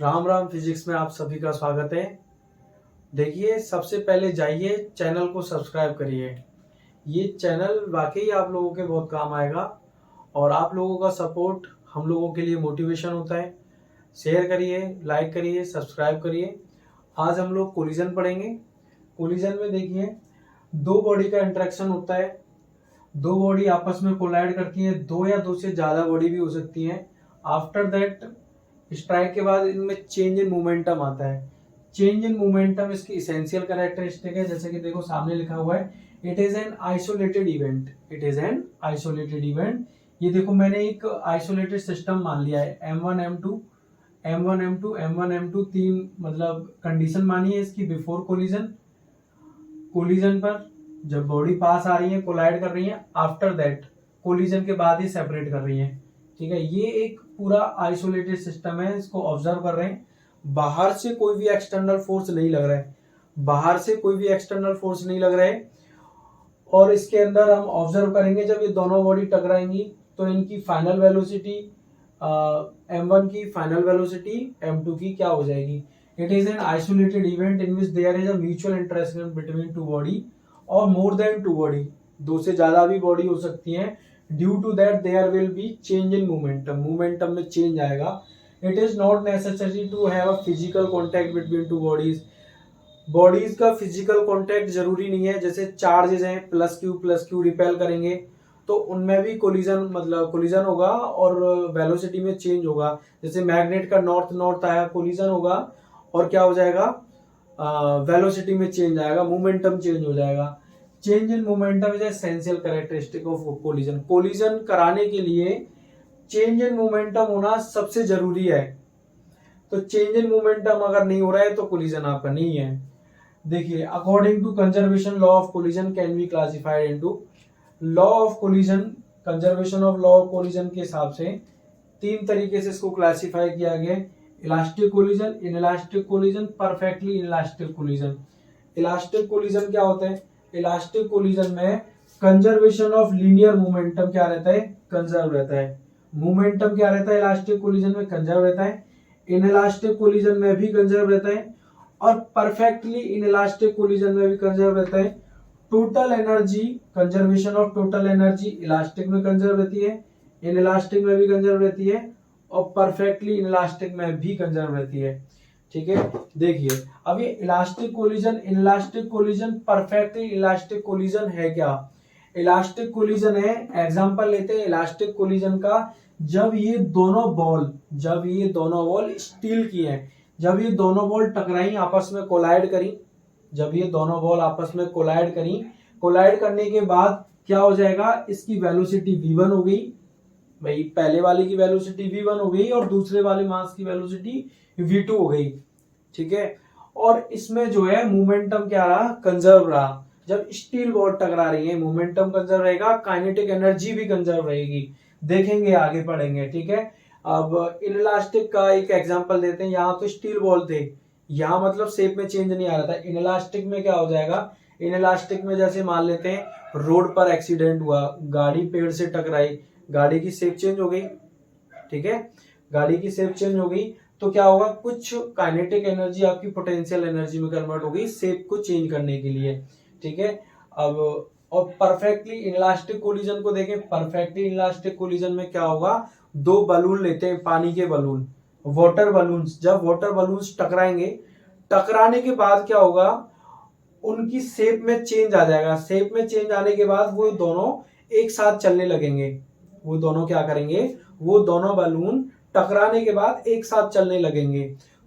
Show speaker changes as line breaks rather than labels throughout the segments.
Ram Ram physics में आप सभी का स्वागत है। देखिए, सबसे पहले जाइए चैनल को सब्सक्राइब करिए। ये चैनल वाकई आप लोगों के बहुत काम आएगा और आप लोगों का सपोर्ट हम लोगों के लिए मोटिवेशन होता है। शेयर करिए, लाइक करिए, सब्सक्राइब करिए। आज हम लोग कोलिजन पढ़ेंगे। कोलिजन में देखिए, दो बॉडी का इंटरेक्शन होता है। दो बॉडी आपस में कोलाइड करती है, दो या दो से ज़्यादा बॉडी भी हो सकती हैं। आफ्टर दैट स्ट्राइक के बाद इनमें चेंज इन मोमेंटम आता है। चेंज इन मोमेंटम इसकी इसेंशियल कैरेक्टरिस्टिक है। जैसे कि देखो सामने लिखा हुआ है, it is an isolated event. It is an isolated event. ये देखो मैंने एक आइसोलेटेड सिस्टम मान लिया है, M1 M2 M1 M2 M1 M2 तीन मतलब कंडीशन मानी है इसकी बिफोर कोलिजन। कोलिजन पर जब बॉडी पास आ रही है, कोलाइड कर रही है, आफ्टर दैट कोलिजन के बाद ही सेपरेट कर रही है। ठीक है, ये एक पूरा आइसोलेटेड सिस्टम है, इसको ऑब्जर्व कर रहे हैं। बाहर से कोई भी एक्सटर्नल फोर्स नहीं लग रहा है, बाहर से कोई भी एक्सटर्नल फोर्स नहीं लग रहा है। और इसके अंदर हम ऑब्जर्व करेंगे, जब ये दोनों बॉडी टकराएंगी तो इनकी फाइनल वेलोसिटी M1 की फाइनल वेलोसिटी M2 की क्या हो जाएगी। It is an isolated event in which there is a mutual interaction between two body or more then to body, दो से ज्यादा भी बॉडी हो सकती हैं। Due to that there will be change in momentum, momentum में change आएगा। It is not necessary to have a physical contact between two bodies. Bodies का फिजिकल कॉन्टैक्ट जरूरी नहीं है। जैसे चार्जेस हैं, प्लस क्यू रिपेल करेंगे तो उनमें भी कोलिजन मतलब कोलिजन होगा और वेलोसिटी में चेंज होगा। जैसे मैग्नेट का नॉर्थ नॉर्थ आया, कोलिजन होगा और क्या हो जाएगा, वेलोसिटी में चेंज आएगा, मोमेंटम चेंज हो जाएगा। Change in momentum is essential characteristic of collision. Collision कराने के लिए चेंज इन मोमेंटम होना सबसे जरूरी है। तो चेंज इन मोमेंटम अगर नहीं हो रहा है तो कोलिजन आपका नहीं है। देखिए, according to conservation law of collision can be classified into law of collision. Conservation of law of collision के हिसाब से तीन तरीके से इसको क्लासिफाई किया गया है। Elastic collision, inelastic collision, perfectly inelastic collision. Elastic collision क्या होता है? इलास्टिक कोलिजन में कंजर्वेशन ऑफ लीनियर मोमेंटम क्या रहता है? कंजर्व रहता है। मोमेंटम क्या रहता है? इलास्टिक कोलिजन में कंजर्व रहता है। इनइलास्टिक कोलिजन में भी कंजर्व रहता है और परफेक्टली इनइलास्टिक कोलिजन में भी कंजर्व रहता है। Total energy, conservation of total energy elastic में कंजर्व रहती है, इनइलास्टिक में भी कंजर्व रहती है और परफेक्टली इनइलास्टिक में भी कंजर्व रहती है। ठीक है, देखिए अब ये elastic collision, inelastic collision, perfectly elastic collision है क्या? इलास्टिक कोलिजन है, एग्जांपल लेते हैं इलास्टिक कोलिजन का। जब ये दोनों बॉल स्टील की हैं, जब ये दोनों बॉल टकराई, आपस में कोलाइड करी, जब ये दोनों बॉल आपस में कोलाइड करी, कोलाइड करने के बाद क्या हो जाएगा, इसकी वेलोसिटी v1 हो गई। भाई पहले वाले की वेलोसिटी v1 हो गई और दूसरे वाले मास की वेलोसिटी v2 हो गई। ठीक है, और इसमें जो है मोमेंटम क्या रहा? कंजर्व रहा। जब स्टील बॉल टकरा रही है, मोमेंटम कंजर्व रहेगा, काइनेटिक एनर्जी भी कंजर्व रहेगी। देखेंगे, आगे पढ़ेंगे। ठीक है, अब इनइलास्टिक का एक एग्जांपल देते हैं। यहाँ तो स्टील बॉल थे, यहाँ मतलब शेप में चेंज नहीं आ रहा था। इनइलास्टिक में क्या हो जाएगा? इनइलास्टिक में जैसे मान लेते हैं रोड पर एक्सीडेंट हुआ, गाड़ी पेड़ से टकराई, गाड़ी की शेप चेंज हो गई। ठीक है, गाड़ी की शेप चेंज हो गई तो क्या होगा, कुछ काइनेटिक एनर्जी आपकी पोटेंशियल एनर्जी में कन्वर्ट हो गई शेप को चेंज करने के लिए। ठीक है, अब और परफेक्टली इनइलास्टिक कोलिजन को देखें। परफेक्टली इनइलास्टिक कोलिजन में क्या होगा, दो बलून लेते हैं, पानी के बलून, वाटर बलून्स। जब वाटर बलून्स टकराएंगे, टकराने के बाद क्या होगा, उनकी शेप में चेंज आ जाएगा। शेप में चेंज आने के बाद वो दोनों एक साथ चलने लगेंगे। वो दोनों क्या करेंगे, वो दोनों बलून टकराने के बाद एक साथ चलने लगेंगे।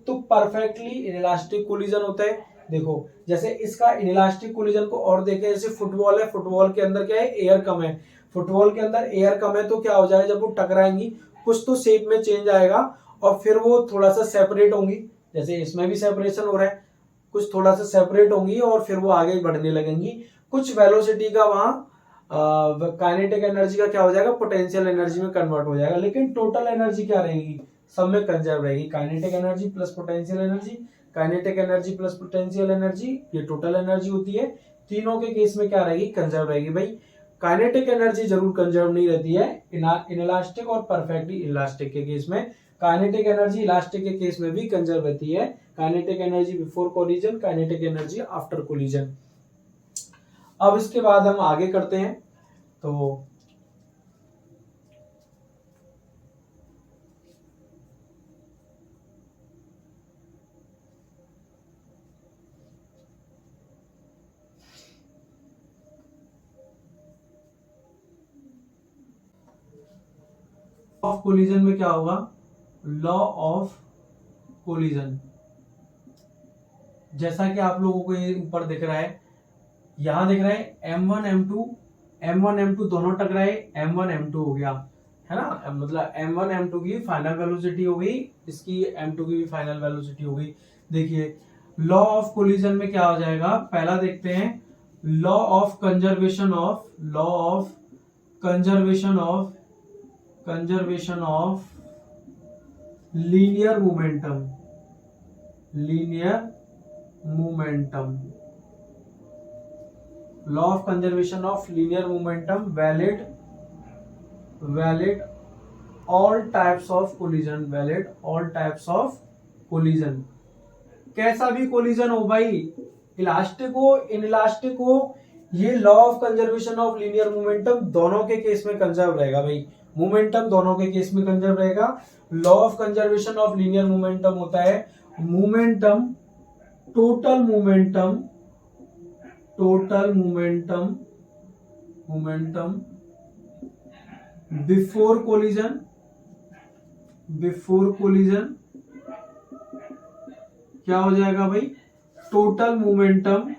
तो परफेक्टली इनइलास्टिक कोलिजन होता है। देखो जैसे इसका इनइलास्टिक कोलिजन को और देखें, जैसे फुटबॉल है, फुटबॉल के अंदर क्या है, एयर कम है। फुटबॉल के अंदर एयर कम है तो क्या हो जाएगा, जब वो टकराएंगी कुछ तो शेप में चेंज आएगा और फिर वो थोड़ा सा सेपरेट होंगी। जैसे इसमें भी सेपरेशन हो रहा है, कुछ थोड़ा सा सेपरेट होंगी और फिर वो आगे बढ़ने लगेंगी। कुछ वेलोसिटी का वहां काइनेटिक एनर्जी का क्या हो जाएगा, पोटेंशियल एनर्जी में कन्वर्ट हो जाएगा। लेकिन टोटल एनर्जी क्या रहेगी, सब में कंजर्व रहेगी। Kinetic energy plus potential energy, kinetic energy plus potential energy, ये टोटल एनर्जी होती है। तीनों के केस में क्या रहेगी, कंजर्व रहेगी। भाई काइनेटिक एनर्जी जरूर कंजर्व नहीं रहती है इनइलास्टिक और परफेक्टली इलास्टिक के केस में। काइनेटिक एनर्जी इलास्टिक के केस में भी कंजर्व रहती है। Kinetic energy before collision, kinetic energy after collision. अब इसके बाद हम आगे करते हैं। तो ऑफ कोलिजन में क्या होगा, लॉ ऑफ कोलिजन, जैसा कि आप लोगों को ये ऊपर दिख रहा है, यहां दिख रहा है M1 M2 दोनों टकराए, M1 M2 हो गया, है ना, मतलब M1 M2 की फाइनल वेलोसिटी हो गई, इसकी M2 की भी फाइनल वेलोसिटी हो गई। देखिए लॉ ऑफ कोलिजन में क्या हो जाएगा, पहला देखते हैं law of conservation of linear momentum, law of conservation of linear momentum valid all types of collision, कैसा भी कोलिजन हो भाई, इलास्टिक हो इनइलास्टिक हो, ये law of conservation of linear momentum दोनों के केस में कंजर्व रहेगा भाई, मोमेंटम दोनों के केस में कंजर्व रहेगा। Law of conservation of linear momentum होता है momentum, total momentum before collision क्या हो जाएगा भाई, टोटल मोमेंटम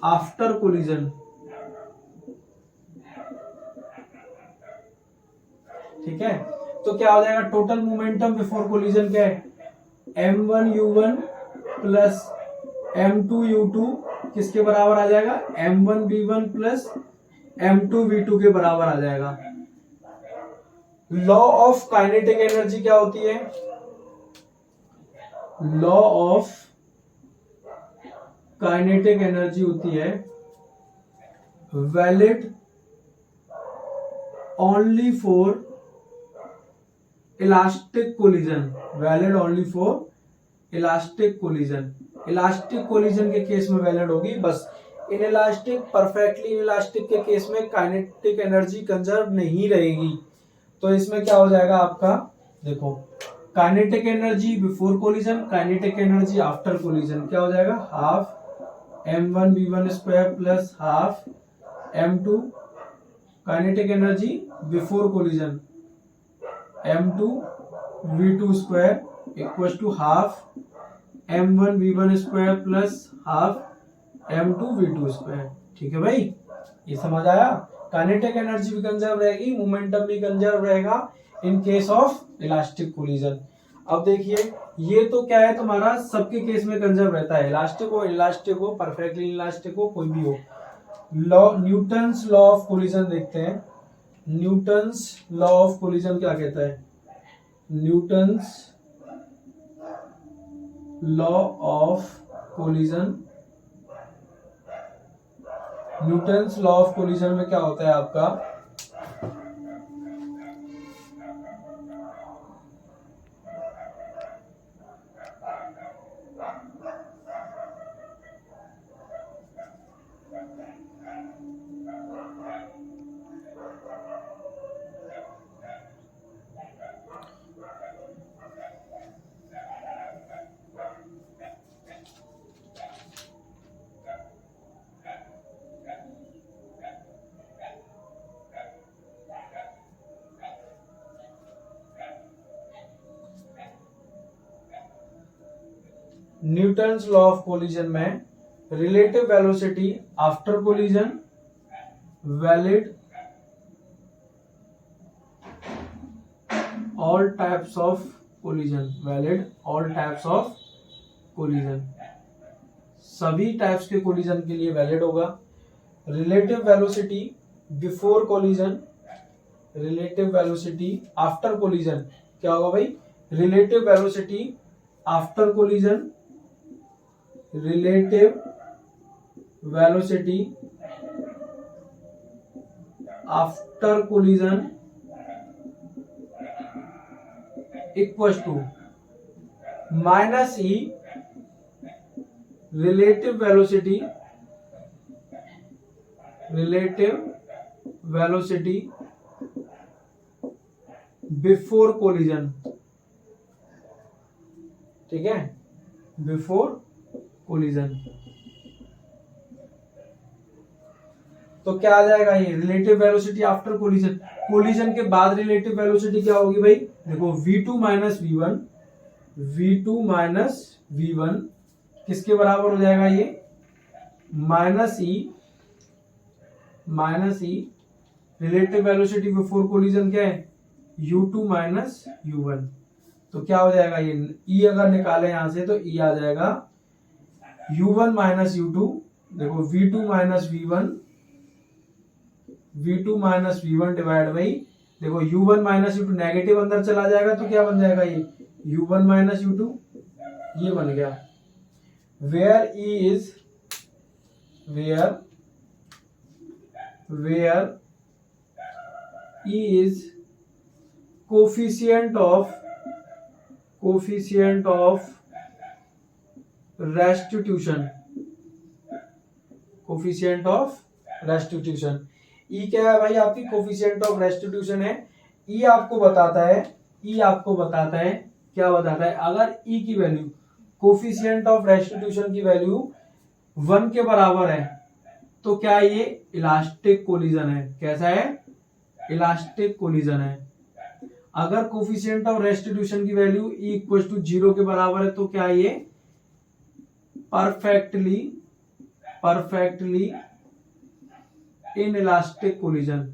आफ्टर कोलिजन। ठीक है, तो क्या हो जाएगा, टोटल मोमेंटम बिफोर कोलिजन क्या है, M1U1 प्लस M2U2 किसके बराबर आ जाएगा, M1V1 प्लस M2V2 के बराबर आ जाएगा। लॉ ऑफ काइनेटिक एनर्जी क्या होती है, लॉ ऑफ काइनेटिक एनर्जी होती है valid only for elastic collision के केस में वैलिड होगी बस। इनइलास्टिक, परफेक्टली इनइलास्टिक के केस में काइनेटिक एनर्जी कंजर्व नहीं रहेगी। तो इसमें क्या हो जाएगा आपका, देखो kinetic energy before collision, kinetic energy after collision क्या हो जाएगा, half M1V1 square plus half M2, kinetic energy before collision M2V2 square equal to half M1V1 square plus half M2V2 square. ठीक है भाई, ये समझ आया। काइनेटिक एनर्जी भी कंजर्व रहेगी, मोमेंटम भी कंजर्व रहेगा in case of elastic collision. अब देखिए ये तो क्या है तुम्हारा, सबके केस में कंजर्व रहता है, इलास्टिक हो इलास्टिक हो, परफेक्टली इलास्टिक हो, कोई भी हो। न्यूटन्स लॉ ऑफ कोलिजन देखते हैं। न्यूटन्स लॉ ऑफ कोलिजन क्या कहता है, Newton's law of collision, Newton's law of collision में क्या होता है आपका, न्यूटन्स लॉ ऑफ कोलिजन में relative velocity after collision valid all types of collision, सभी टाइप्स के कोलिजन के लिए वैलिड होगा। Relative velocity before collision, relative velocity after collision क्या होगा भाई, relative velocity after collision, relative velocity after collision equals to minus e relative velocity before collision. ठीक है, बिफोर कोलिजन। तो क्या आ जाएगा ये relative velocity after collision. Collision के बाद रिलेटिव वेलोसिटी क्या होगी भाई, देखो v2 माइनस v1 किसके बराबर हो जाएगा ये, minus e relative velocity before collision क्या है, u2 माइनस u1। तो क्या हो जाएगा ये e अगर निकाले यहां से तो e आ जाएगा u1 माइनस u2। देखो v2 minus v1 divide by, देखो u1 माइनस u2 नेगेटिव अंदर चला जाएगा तो क्या बन जाएगा ये u1 माइनस u2, ये बन गया। Where e is coefficient of restitution. E क्या है भाई, आपकी कोफिशिएंट ऑफ रेस्टिट्यूशन है। ई आपको बताता है क्या बताता है, अगर ई की वैल्यू कोफिशिएंट ऑफ रेस्टिट्यूशन की वैल्यू 1 के बराबर है तो क्या ये इलास्टिक कोलिजन है। कैसा है, इलास्टिक कोलिजन है। अगर कोफिशिएंट ऑफ रेस्टिट्यूशन की वैल्यू ई इक्वल टू 0 के बराबर है तो क्या ये परफेक्टली इन इलास्टिक कोलिजन।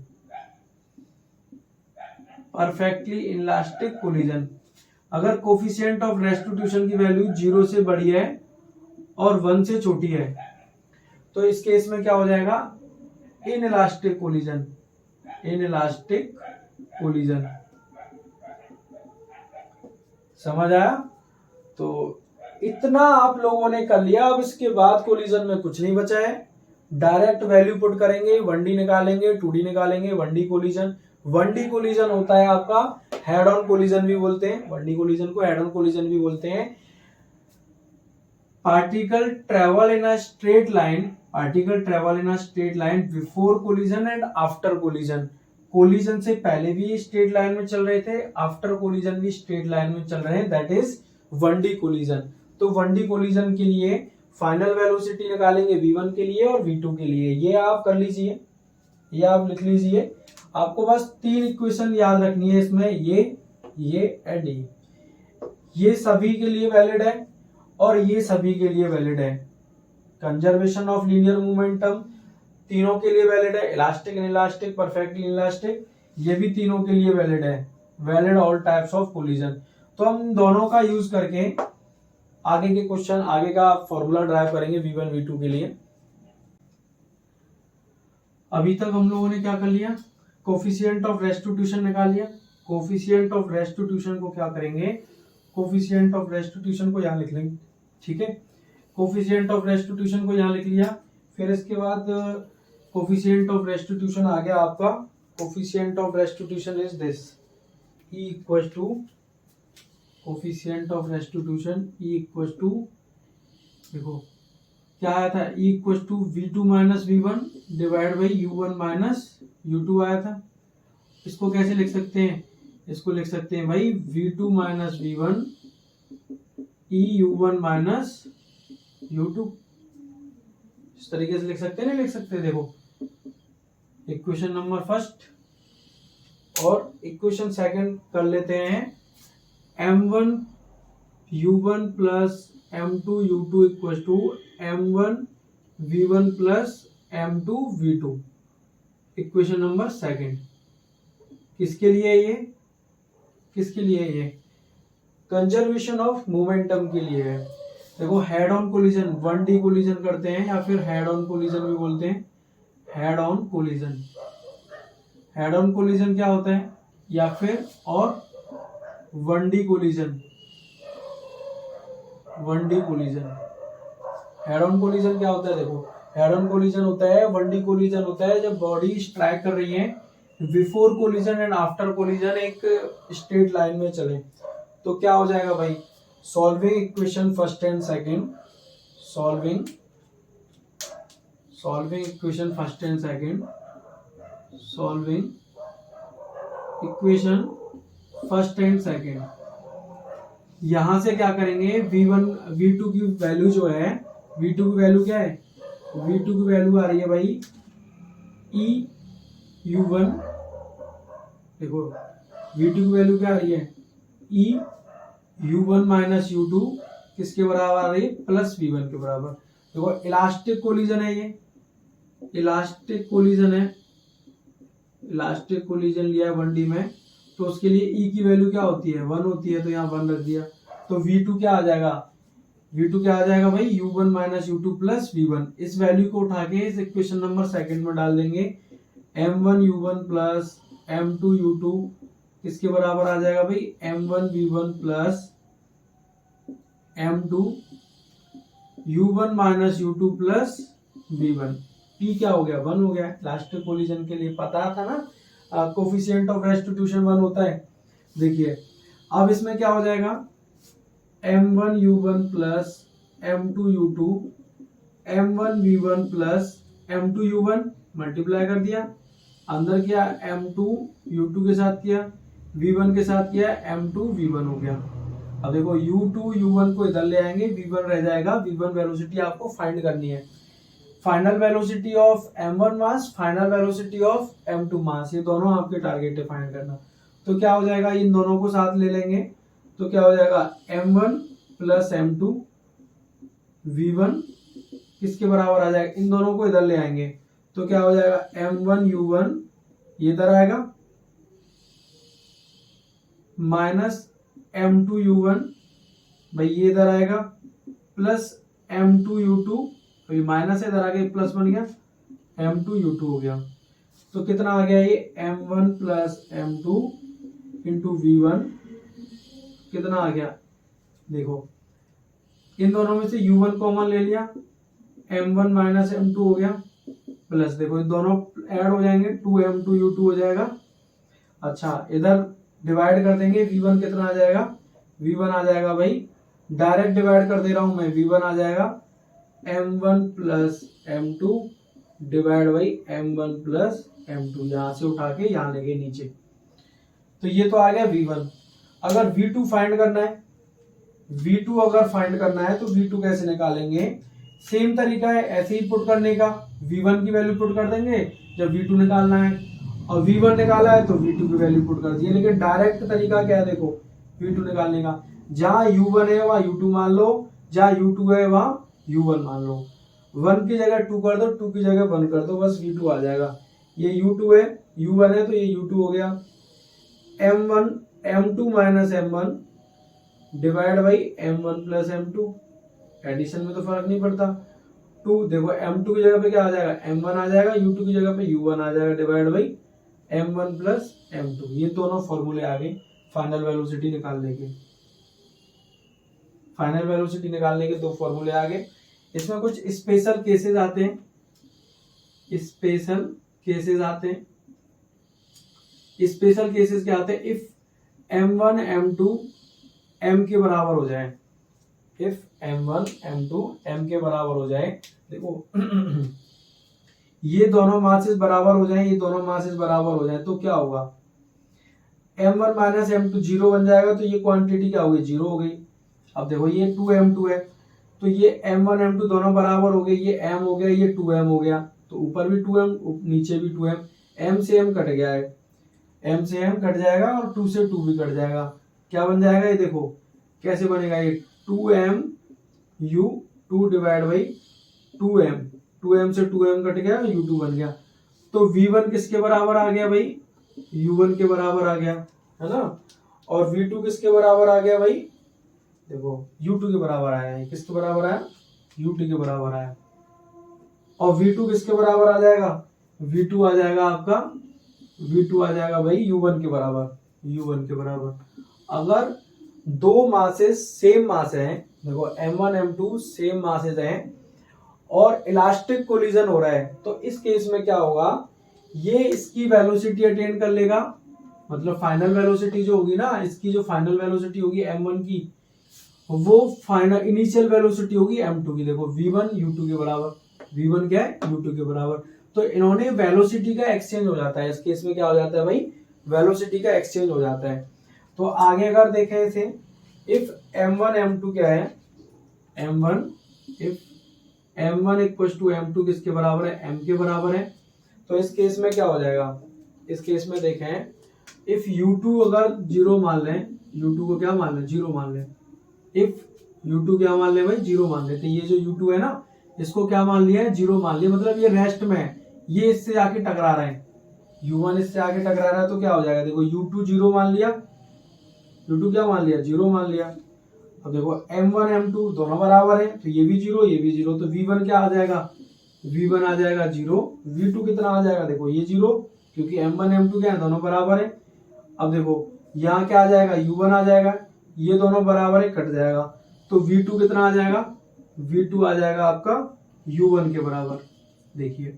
अगर कोफिशिएंट ऑफ रेस्टिट्यूशन की वैल्यू 0 से बड़ी है और 1 से छोटी है तो इस केस में क्या हो जाएगा, इन इलास्टिक कोलिजन। समझ आया। तो इतना आप लोगों ने कर लिया। अब इसके बाद कोलिजन में कुछ नहीं बचा है, डायरेक्ट वैल्यू पुट करेंगे, 1D निकालेंगे, 2D निकालेंगे। 1D कोलिजन होता है आपका हेड ऑन कोलिजन भी बोलते हैं, 1D कोलिजन को हेड ऑन कोलिजन भी बोलते हैं। Particle travel in a straight line before collision and after collision. Collision से पहले भी स्ट्रेट लाइन में चल रहे थे, आफ्टर कोलिजन भी स्ट्रेट लाइन में चल रहे हैं, दैट इज 1D कोलिजन। तो 1D कोलिजन के लिए फाइनल वेलोसिटी निकालेंगे v1 के लिए और v2 के लिए। ये आप कर लीजिए, ये आप लिख लीजिए। आपको बस 3 इक्वेशन याद रखनी है इसमें, ये एंड ये सभी के लिए वैलिड है और ये सभी के लिए वैलिड है। कंजर्वेशन ऑफ लीनियर मोमेंटम तीनों के लिए वैलिड है, इलास्टिक इनइलास्टिक, परफेक्टली इनइलास्टिक, ये भी तीनों के लिए वैलिड है, valid all types of collision. तो हम दोनों का यूज करके आगे के क्वेश्चन, आगे का फॉर्मूला ड्राइव करेंगे v1 v2 के लिए। अभी तक हम लोगों ने क्या कर लिया, कोफिशिएंट ऑफ रेस्टिट्यूशन निकाल लिया। कोफिशिएंट ऑफ रेस्टिट्यूशन को क्या करेंगे, कोफिशिएंट ऑफ रेस्टिट्यूशन को यहाँ लिख लेंगे। ठीक है, कोफिशिएंट ऑफ रेस्टिट्यूशन को यहाँ लिख लिया। फिर इसके बाद कोफिशिएंट ऑफ रेस्टिट्यूशन आ गया आपका, coefficient of restitution is this, e equal to coefficient of restitution e equal to, देखो क्या आया था, e equal to v2 minus v1 divide by u1 minus u2 आया था। इसको कैसे लिख सकते हैं, इसको लिख सकते हैं भाई v2 माइनस v1 ई u1 माइनस u2। इस तरीके से लिख सकते हैं, नहीं लिख सकते। देखो इक्वेशन नंबर फर्स्ट और इक्वेशन सेकंड कर लेते हैं। m1 u1 plus m2 u2 equal to m1 v1 plus m2 v2। Equation number second किसके लिए, ये किसके लिए, ये कंजर्वेशन ऑफ मोमेंटम के लिए है। देखो head on collision 1D collision करते हैं या फिर हेड ऑन कोलिजन भी बोलते हैं, head on collision. Head on collision क्या होता है, या फिर और 1D collision, 1D collision. Head on collision क्या होता है, देखो हेड ऑन कोलिजन होता है, 1D कोलिजन होता है जब बॉडी स्ट्राइक कर रही है before collision and after collision एक स्ट्रेट लाइन में चले। तो क्या हो जाएगा भाई, solving equation first and second, solving equation first and second, solving equation first and second. यहां से क्या करेंगे, V1 V2 की वैल्यू जो है, V2 की वैल्यू क्या है, V2 की वैल्यू आ रही है भाई EU1, देखो V2 की वैल्यू क्या आ रही है, EU1 माइनस U2 किसके बराबर आ रही है, प्लस V1 के बराबर। देखो इलास्टिक कोलिजन है, ये इलास्टिक कोलिजन है, इलास्टिक कोलिजन लिया है 1D में, तो उसके लिए E की वैल्यू क्या होती है, 1 होती है, तो यहाँ 1 रख दिया। तो V2 क्या आ जाएगा, V2 क्या आ जाएगा भाई, U1 minus U2 plus V1। इस वैल्यू को उठा के इस इक्वेशन नंबर सेकंड में डाल देंगे, M1 U1 plus M2 U2 किसके बराबर आ जाएगा भाई, M1 V1 plus M2 U1 minus U2 plus V1। P क्या हो गया, 1 हो गया। इलास्टिक कोलिजन के लिए पता था ना, कोफिशिएंट ऑफ रेस्टिट्यूशन 1 होता है। देखिए अब इसमें क्या हो जाएगा, M1 U1 plus M2 U2 M1 V1 plus M2 U1 multiply कर दिया, अंदर किया M2 U2 के साथ किया, V1 के साथ किया, M2 V1 हो गया। अब देखो U2 U1 को इधर ले आएंगे, V1 रह जाएगा। V1 वेलोसिटी आपको फाइंड करनी है, final velocity of M1 mass, final velocity of M2 मास, ये दोनों आपके टारगेट है फाइंड करना। तो क्या हो जाएगा, इन दोनों को साथ ले लेंगे, तो क्या हो जाएगा M1 प्लस M2 V1 किसके बराबर आ जाएगा, इन दोनों को इधर ले आएंगे, तो क्या हो जाएगा M1 U1 ये इधर आएगा माइनस M2 U1 भाई ये इधर आएगा प्लस M2 U2, तो ये माइनस है, इधर आगे प्लस बन गया, M2 U2 हो गया। तो कितना आ गया ये M1 plus M2 into V1 कितना आ गया, देखो इन दोनों में से U1 कॉमन ले लिया, M1 माइनस M2 हो गया, प्लस देखो ये दोनों ऐड हो जाएंगे, 2M2 U2 हो जाएगा। अच्छा इधर डिवाइड कर देंगे, V1 कितना आ जाएगा, V1 आ जाएगा भाई, डायरेक्ट डिवाइड कर दे रहा हूं मैं, V1 आ जाएगा M1 plus M2 divide by M1 plus M2, यहां से उठा के यहां लेंगे नीचे, तो ये तो आ गया V1। अगर V2 फाइंड करना है, V2 अगर फाइंड करना है तो V2 कैसे निकालेंगे, सेम तरीका है ऐसे ही पुट करने का, V1 की वैल्यू पुट कर देंगे जब V2 निकालना है, और V1 निकाला है तो V2 की वैल्यू पुट कर दी। लेकिन डायरेक्ट तरीका क्या है, देखो V2 निकालने का, जहां U1 है वहां U2 मान लो, जहां U2 है वहां U1 मान लो, 1 की जगह 2 कर दो, 2 की जगह 1 कर दो, बस V2 आ जाएगा। ये U2 है, U1 है तो ये U2 हो गया, M1 M2 minus M1 divide by M1 plus M2, addition में तो फर्क नहीं पड़ता। 2 देखो M2 की जगह पे क्या आ जाएगा, M1 आ जाएगा, U2 की जगह पे U1 आ जाएगा, divide by M1 plus M2। ये दोनों फॉर्मूले आ गए फाइनल वेलोसिटी निकालने के, फाइनल वेलोसिटी निकालने के दो फॉर्मूले आ गए। इसमें कुछ स्पेशल केसेस आते हैं, स्पेशल केसेस आते हैं। स्पेशल केसेस क्या आते हैं, इफ M1 M2 M के बराबर हो जाए, इफ M1 M2 M के बराबर हो जाए, देखो ये दोनों मासेस बराबर हो जाए, ये दोनों मासेस बराबर हो जाए तो क्या होगा, M1 माइनस M2 जीरो बन जाएगा, तो ये क्वांटिटी क्या होगी, जीरो हो गई। अब देखो ये 2M2 है, तो ये M1 M2 दोनों बराबर हो गए, ये M हो गया, ये 2M हो गया, तो ऊपर भी 2M नीचे भी 2M, M से M कट गया है, M से M कट जाएगा और 2 से 2 भी कट जाएगा, क्या बन जाएगा ये देखो कैसे बनेगा, ये 2M U 2 divide by 2M, 2M से 2M कट गया, U2 बन गया। तो V1 किसके बराबर आ गया भाई, U1 के बराबर आ गया, है ना। और V2 किसके बराबर आ गया भाई, देखो U2 के बराबर आया है, किसके बराबर आया, U2 के बराबर आया। और V2 किसके बराबर आ जाएगा, V2 आ जाएगा आपका, V2 आ जाएगा भाई U1 के बराबर, U1 के बराबर। अगर दो मासेस सेम मास हैं, देखो M1 M2 सेम मासेस हैं और इलास्टिक कोलिजन हो रहा है, तो इस केस में क्या होगा, ये इसकी वेलोसिटी अटेन कर लेगा, मतलब फाइनल वेलोसिटी जो होगी ना, इसकी जो फाइनल वेलोसिटी होगी m1 की, वो फाइनल इनिशियल वेलोसिटी होगी m2 की। देखो v1 u2 के बराबर, v1 क्या है u2 के बराबर। तो इन्होंने वेलोसिटी का एक्सचेंज हो जाता है, इस केस में क्या हो जाता है भाई, वेलोसिटी का एक्सचेंज हो जाता है। तो आगे अगर देखें इसे, इफ m1 m2 क्या है, m1 if m1 equal to m2 किसके बराबर है, m के बराबर है। तो इस केस में क्या हो जाएगा, इस केस में देखें, इफ u2 अगर जीरो मान लें, u2 को क्या मान लें, जीरो मान लें, इफ u2 क्या मान लें भाई, जीरो मान लेते हैं। ये जो u2 है ना, इसको क्या मान लिया है, जीरो मान लिया, मतलब ये रेस्ट में है, ये इससे आके टकरा रहे हैं, u1 इससे आके टकरा रहा है, तो क्या हो जाएगा, देखो u2 जीरो मान लिया, u2 क्या मान लिया, जीरो मान लिया। अब देखो m1 m2 दोनों बराबर है, तो ये भी जीरो ये भी जीरो, तो v1 क्या आ जाएगा, v1 आ जाएगा जीरो, v2 कितना आ जाएगा, देखो ये जीरो, क्योंकि m1 m2 क्या है, दोनों बराबर है। अब देखो यहाँ क्या आ जाएगा, u1 आ जाएगा, ये दोनों बराबर है, कट जाएगा, तो v2 कितना आ जाएगा, v2 आ जाएगा आपका u1 के बराबर। देखिए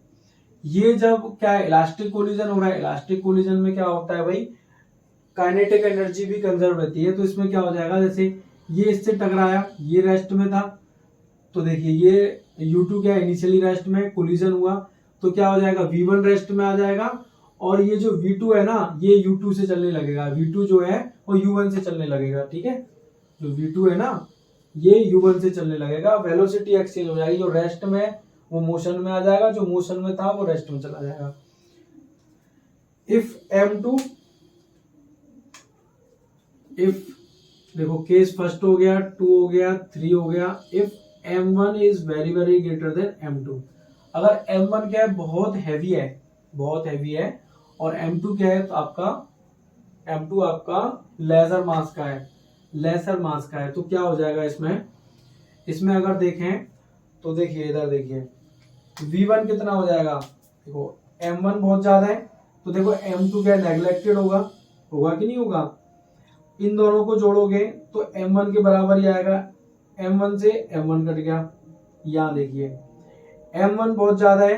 ये जब क्या है, इलास्टिक कोलिजन हो रहा है, इलास्टिक कोलिजन में क्या होता है भाई, काइनेटिक एनर्जी भी कंजर्व रहती है। तो इसमें क्या हो जाएगा, जैसे ये इससे टकराया, ये रेस्ट में था, तो देखिए ये u2 क्या इनिशियली रेस्ट में, कोलिजन हुआ, तो क्या हो जाएगा, v1 रेस्ट में आ जाएगा, और ये जो v2 है ना, ये u2 से चलने लगेगा, v2 जो है वो u1 से चलने लगेगा, ठीक है, जो v2 है ना, ये u1 से चलने लगेगा, वेलोसिटी एक्सचेंज हो जाएगी, जो रेस्ट में वो मोशन में आ जाएगा, जो मोशन में था वो रेस्ट में चला जाएगा। इफ m2, इफ देखो केस फर्स्ट हो गया, 2 हो गया, 3 हो गया, if m1 is very very greater than m2, अगर m1 क्या है, बहुत हैवी है, बहुत हैवी है, और m2 क्या है, तो आपका m2 आपका लेजर मास का है, लेसर मास का है, तो क्या हो जाएगा इसमें, इसमें अगर देखें तो देखिए इधर देखिए v1 कितना हो जाएगा, देखो m1 बहुत ज्यादा है, तो देखो m2 क्या नेग्लेक्टेड होगा, होगा कि नहीं होगा, इन दोनों को जोड़ोगे तो m1 के बराबर ही आएगा, m1 से m1 कट गया, यहाँ देखिए m1 बहुत ज्यादा है,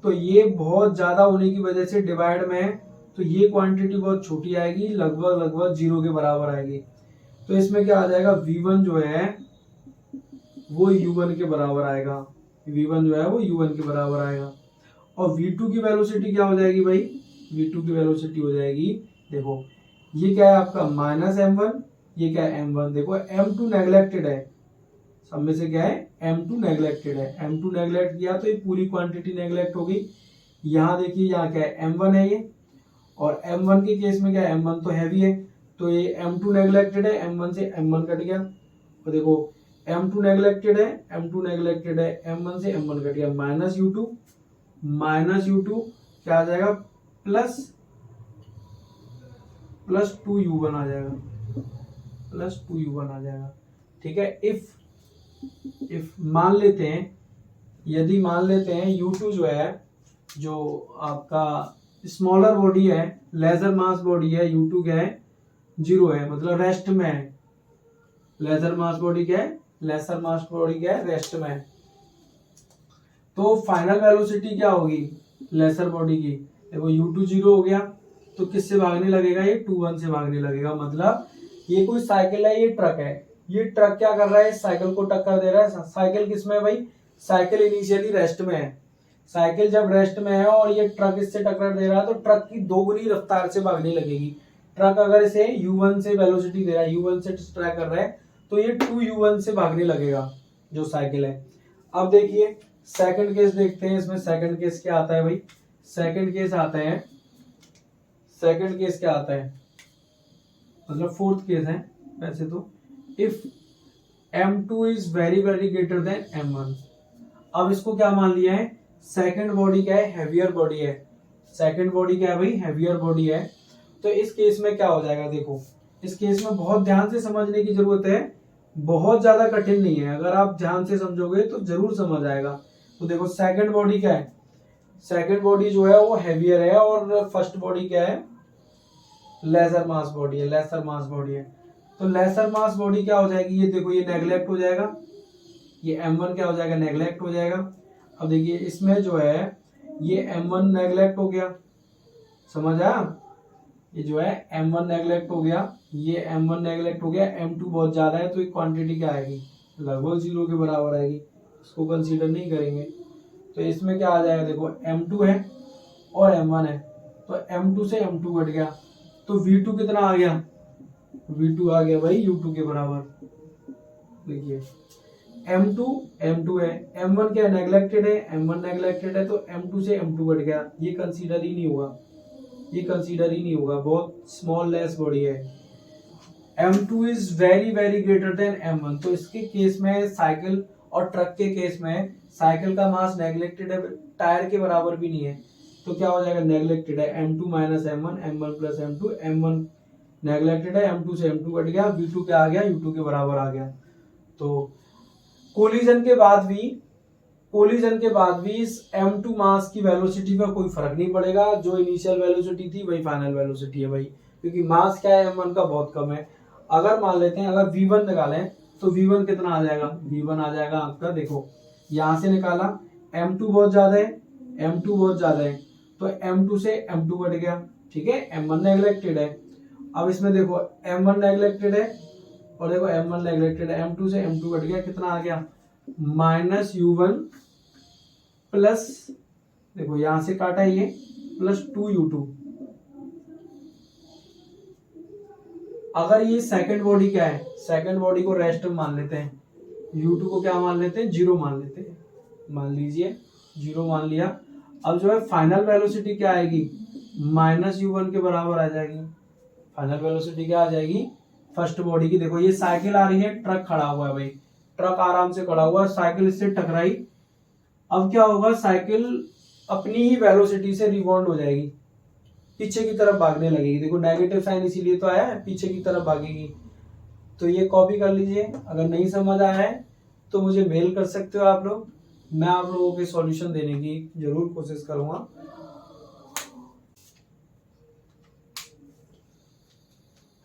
तो ये बहुत ज्यादा होने की वजह से डिवाइड में है, तो ये क्वांटिटी बहुत छोटी आएगी, लगभग लगभग जीरो के बराबर आएगी। तो इसमें क्या आ जाएगा, v1 जो है वो u1 के बराबर आएगा, v1 जो है वो u1 के बराबर आएगा। और v2 की वेलोसिटी क्या हो जाएगी भाई, v2 की वेलोसिटी हो जाएगी, देखो ये क्या है आपका माइनस m1, ये क्या है m1, देखो m2 नेग्लेक्टेड है, सब में से क्या है, m2 नेग्लेक्टेड है, m2 नेग्लेक्ट किया तो ये पूरी क्वांटिटी नेग्लेक्ट हो गई। यहाँ देखिए यहाँ क्या है, m1 है ये, और m1 के केस में क्या है, m1 तो हैवी है, तो ये m2 नेग्लेक्टेड है, m1 से m1 कट गया, और देखो m2 नेग्लेक्टेड है, m2 नेग्लेक्टेड है, m1 से m1 कट गया, माइनस u2 क्या आ जाएगा, प्लस 2u1 आ जाएगा, प्लस 2u1 आ जाएगा, ठीक है। इफ मान लेते हैं, यदि मान लेते हैं u2 जो है, जो आपका स्मॉलर बॉडी है, लेजर मास बॉडी है, u2 क्या है, जीरो है, मतलब रेस्ट में है, लेजर मास बॉडी क्या है, लेसर मास बॉडी क्या है, रेस्ट में है, तो फाइनल वेलोसिटी क्या होगी लेसर बॉडी की, देखो u2 जीरो हो गया, तो किससे भागने लगेगा, ये 2-1 से भागने लगेगा, मतलब ये कोई साइकिल है, ये ट्रक है, ये ट्रक क्या कर रहा है, साइकिल को टक्कर दे रहा है। साइकिल किसमें है भाई, साइकिल इनिशियली रेस्ट में है, साइकिल जब रेस्ट में है और ये ट्रक इससे टक्कर दे रहा है, तो ट्रक की दोगुनी रफ्तार से भागने लगेगी। ट्रक अगर इसे u1 से वेलोसिटी दे रहा है, u1 से ट्रैक कर रहा है, तो ये 2u1 से भागने लगेगा जो साइकिल है। अब देखिए सेकंड केस देखते हैं, इसमें सेकंड केस क्या आता है भाई, सेकंड केस आता है, सेकंड केस क्या आता है, मतलब फोर्थ केस है वैसे तो, if m2 is very very greater than m1। अब इसको क्या मान लिया है, सेकंड बॉडी क्या है, हैवियर बॉडी है, सेकंड बॉडी क्या है भाई, हैवियर बॉडी है। तो इस केस में क्या हो जाएगा, देखो इस केस में बहुत ध्यान से समझने की जरूरत है, बहुत ज्यादा कठिन नहीं है, अगर आप ध्यान से समझोगे तो जरूर समझ आएगा। तो देखो सेकंड बॉडी क्या है, सेकंड बॉडी जो है वो हैवियर है, और फर्स्ट बॉडी क्या है, लेसर मास बॉडी है, लेसर मास बॉडी है। तो लेसर मास बॉडी क्या हो जाएगी, ये देखो ये नेग्लेक्ट हो जाएगा, ये m1 क्या हो जाएगा, नेग्लेक्ट हो जाएगा। अब देखिए इसमें जो है ये m1 नेग्लेक्ट हो गया, समझ आया, ये जो है m1 नेग्लेक्ट हो गया, ये m1 नेग्लेक्ट हो गया, m2 बहुत ज्यादा है तो ये क्वांटिटी क्या आएगी, लगभग 0 के बराबर आएगी, इसको कंसीडर नहीं करेंगे। तो इसमें क्या आ जाएगा, देखो m2 है और m1 है, तो m2 से m2 घट गया, तो v2 कितना आ गया, v2 आ गया भाई u2 के बराबर। देखिए m2 है, m1 क्या नेग्लेक्टेड है, m1 नेग्लेक्टेड है, तो m2 से m2 घट गया, ये कंसीडर ही नहीं होगा, ये कंसीडर ही नहीं होगा, बहुत स्मॉल लेस बॉडी है। m2 is very very greater than m1, तो इसके केस में साइकिल और ट्रक के केस में साइकिल का मास नेग्लेक्टेड है, टायर के बराबर भी नहीं है, तो क्या हो जाएगा, नेग्लेक्टेड है, m2 minus m1, m1 plus m2, m1 neglected है, m2 से m2 कट गया, v2 क्या आ गया, u2 के बराबर आ गया। तो कोलिजन के बाद भी इस m2 मास की वेलोसिटी पर कोई फर्क नहीं पड़ेगा, जो इनिशियल वेलोसिटी थी वही फाइनल वेलोसिटी है भाई, क्योंकि मास क्या है m1 का बहुत कम है। अगर मान लेते हैं अगर v1 निकालें तो v1 कितना आ जाएगा, v1 आ जाएगा आपका, देखो यहां से निकाला, m2 बहुत ज्यादा है, तो m2 से m2 कट गया, ठीक है, m1 नेग्लेक्टेड है। अब इसमें देखो m1 नेग्लेक्टेड है और देखो m1 नेग्लेक्टेड है, m2 से m2 कट गया, कितना आ गया, माइनस u1 प्लस, देखो यहां से काटा ये, प्लस 2u2। अगर ये सेकंड बॉडी क्या है, सेकंड बॉडी को रेस्ट मान लेते हैं, u2 को क्या मान लेते हैं, 0 मान लेते हैं, मान लीजिए 0 मान लिया। अब जो है फाइनल वेलोसिटी क्या आएगी, माइनस u1 के बराबर आ जाएगी। फाइनल वेलोसिटी क्या आ जाएगी फर्स्ट बॉडी की, देखो ये साइकिल आ रही है, ट्रक खड़ा हुआ है भाई, ट्रक आराम से खड़ा हुआ, साइकिल इससे टकराई, अब क्या होगा, साइकिल अपनी ही वेलोसिटी से रिवॉल्व हो जाएगी, पीछे की तरफ भागने लगेगी, देखो नेगेटिव साइन इसीलिए तो आया है, पीछे की तरफ भागेगी। तो ये कॉपी कर लीजिए, अगर नहीं समझ आया है तो मुझे मेल कर सकते हो आप लोग, मैं आप लोगों के सॉल्यूशन देने की जरूर कोशिश करूंगा।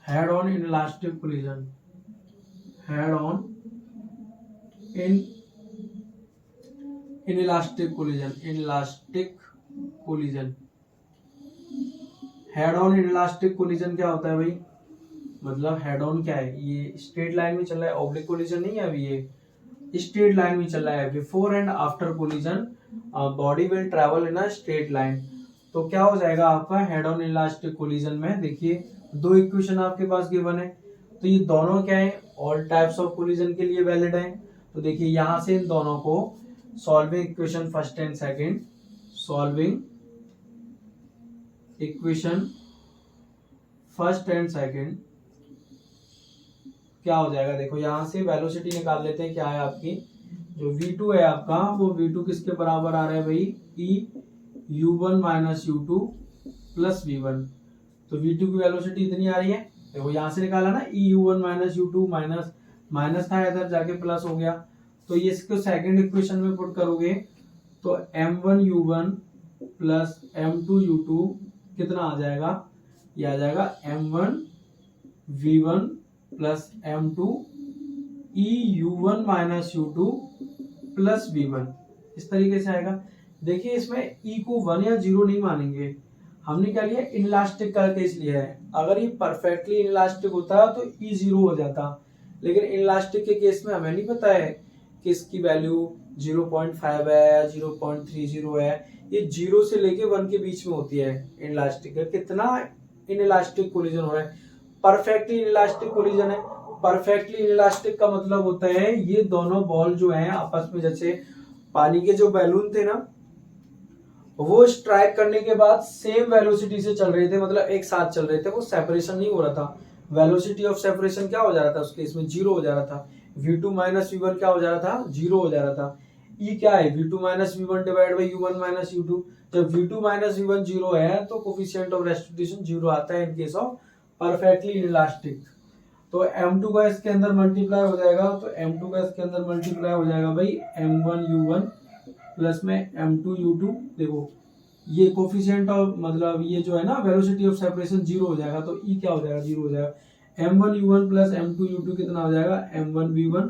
Head on inelastic collision, head on inelastic collision, head on inelastic collision क्या होता है भाई, मतलब हेड ऑन क्या है, ये स्ट्रेट लाइन में चल रहा है, ऑब्लिक कोलिजन नहीं है अभी, ये स्ट्रेट लाइन में चल रहा है। Before and after collision body will travel in a straight line, तो क्या हो जाएगा आपका हेड ऑन इनलास्टिक कोलिजन में, देखिए दो इक्वेशन आपके पास गिवन है, तो ये दोनों क्या है, ऑल टाइप्स ऑफ कोलिजन के लिए वैलिड है। तो देखिए यहां से इन दोनों को solving equation first and second, solving equation first and second क्या हो जाएगा, देखो यहां से वेलोसिटी निकाल लेते हैं, क्या है आपकी, जो v2 है आपका, वो v2 किसके बराबर आ रहा है भाई, e u1 minus u2 plus v1, तो v2 की वेलोसिटी इतनी आ रही है, देखो यहां से निकाला ना, e u1 minus u2, minus था इधर जाके प्लस हो गया, तो ये इसको सेकंड इक्वेशन में पुट करोगे तो m1 u1 plus m2 u2 कितना आ जाएगा, ये आ जाएगा m1 v1 plus m2 e u1 minus u2 plus v1, इस तरीके से आएगा। देखिए इसमें e को 1 या 0 नहीं मानेंगे, हमने क्या लिया, इनलास्टिक का केस लिया है, अगर ये परफेक्टली इनलास्टिक होता तो e 0 हो जाता, लेकिन इनलास्टिक के केस में हमें नहीं पता है कि इसकी वैल्यू 0.5 है या 0.30 है, ये 0 से लेके 1 के बीच में होती है इनलास्टिक का। कितना इनलास्टिक कोलिजन हो रहा है, परफेक्टली इनलास्टिक कोलिजन है। परफेक्टली इनलास्टिक का मतलब होता है ये दोनों बॉल जो हैं आपस में, जैसे पानी के जो बैलून थे ना, वो स्ट्राइक करने के बाद सेम वेलोसिटी से चल रहे थे, मतलब एक साथ चल रहे थे, वो सेपरेशन नहीं हो रहा था, वेलोसिटी ऑफ सेपरेशन क्या हो जा रहा था उसके, इसमें 0 हो जा रहा था, v2 माइनस v1 क्या हो जा रहा था, 0 हो जा रहा था। e क्या है, v2 minus v1 divide by u1 minus u2, जब v2 माइनस v1 0 है तो कोफिशिएंट ऑफ रेस्टिट्यूशन 0 आता है in case of perfectly inelastic. तो m2 का इसके अंदर मल्टीप्लाई हो जाएगा, तो m2 का इसके अंदर मल्टीप्लाई हो जाएगा भाई m1 u1 प्लस में m2 u2, देखो ये कोफिशिएंट ऑफ, मतलब ये जो है ना वेलोसिटी ऑफ सेपरेशन 0 हो जाएगा, तो e क्या हो जाएगा, 0 हो जाएगा। m1 u1 plus m2 u2 कितना हो जाएगा, m1 v1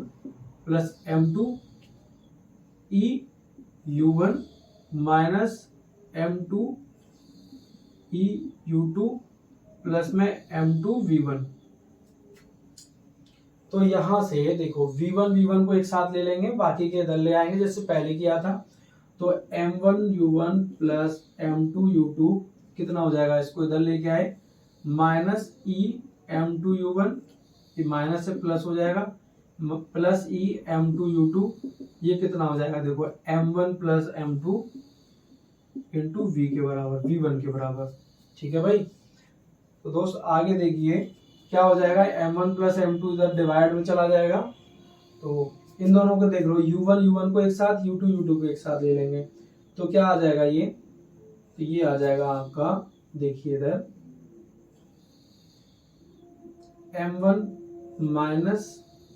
प्लस m2 ई U1 माइनस M2 ई U2 प्लस में M2 V1। तो यहां से देखो V1 को एक साथ ले लेंगे, बाकी के इधर ले आएंगे जैसे पहले किया था। तो M1 U1 plus M2 U2 कितना हो जाएगा, इसको इधर लेके आए माइनस ई M2 U1, ये माइनस से प्लस हो जाएगा, प्लस ई M2 U2, ये कितना हो जाएगा देखो M1 plus M2 into V के बराबर, V1 के बराबर। ठीक है भाई। तो दोस्त आगे देखिए क्या हो जाएगा, M1 प्लस M2 इधर डिवाइड में चला जाएगा। तो इन दोनों को देख लो, U1 को एक साथ, U2 को एक साथ ले लेंगे। तो क्या आ जाएगा ये, तो ये आ जाएगा आपका, देखिए इधर M1 माइनस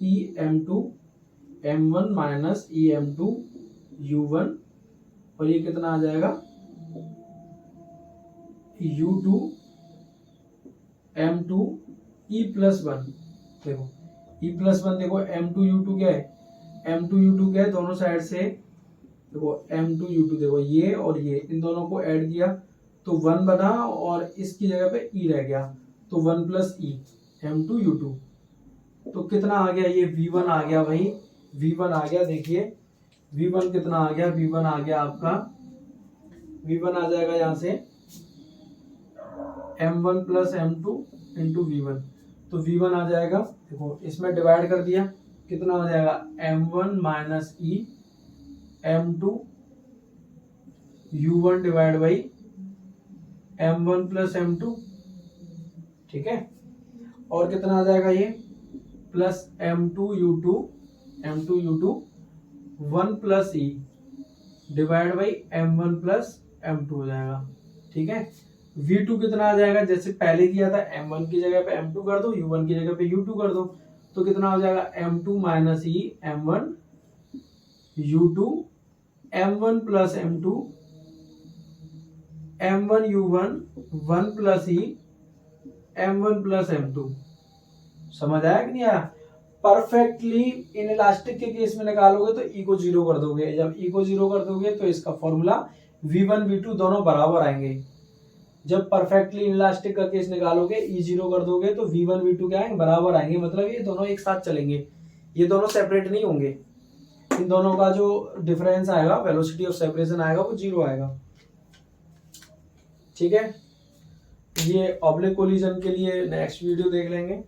ई M2, M1 माइनस ई M2 U1, और ये कितना आ जाएगा U2 M2 E प्लस 1। देखो E प्लस 1, देखो M2 U2 क्या है, M2 U2 क्या है, दोनों साइड से देखो M2 U2, देखो ये और ये इन दोनों को ऐड किया तो 1 बना, और इसकी जगह पे E रह गया, तो 1 प्लस E M2 U2। तो कितना आ गया, ये V1 आ गया भाई, V1 आ गया। देखिए V1 कितना आ गया, V1 आ गया आपका, V1 आ जाएगा यहाँ से M1 plus M2 into V1। तो V1 आ जाएगा, देखो इसमें डिवाइड कर दिया, कितना हो जाएगा M1 minus E M2 U1 divide by M1 plus M2। ठीक है, और कितना आ जाएगा ये plus M2 U2 1 plus E divide by M1 plus M2 हो जाएगा। ठीक है, V2 कितना आ जाएगा, जैसे पहले किया था M1 की जगह पे M2 कर दो, U1 की जगह पे U2 कर दो, तो कितना हो जाएगा M2 minus E M1 U2 M1 plus M2 M1 U1 1 plus E M1 plus M2। समझ आया कि नहीं आया? परफेक्टली इनइलास्टिक के केस में निकालोगे तो ई को जीरो कर दोगे, जब ई को जीरो कर दोगे तो इसका फॉर्मूला V1 V2 दोनों बराबर आएंगे। जब परफेक्टली इनइलास्टिक का केस निकालोगे, ई जीरो कर दोगे तो V1 V2 क्या आएंगे, बराबर आएंगे, मतलब ये दोनों एक साथ चलेंगे, ये दोनों सेपरेट नहीं होंगे। इन दोनों का जो डिफरेंस आएगा, वेलोसिटी ऑफ सेपरेशन आएगा, वो जीरो आएगा। ठीक है, ये ऑब्लिक कोलिजन के लिए नेक्स्ट वीडियो देख लेंगे।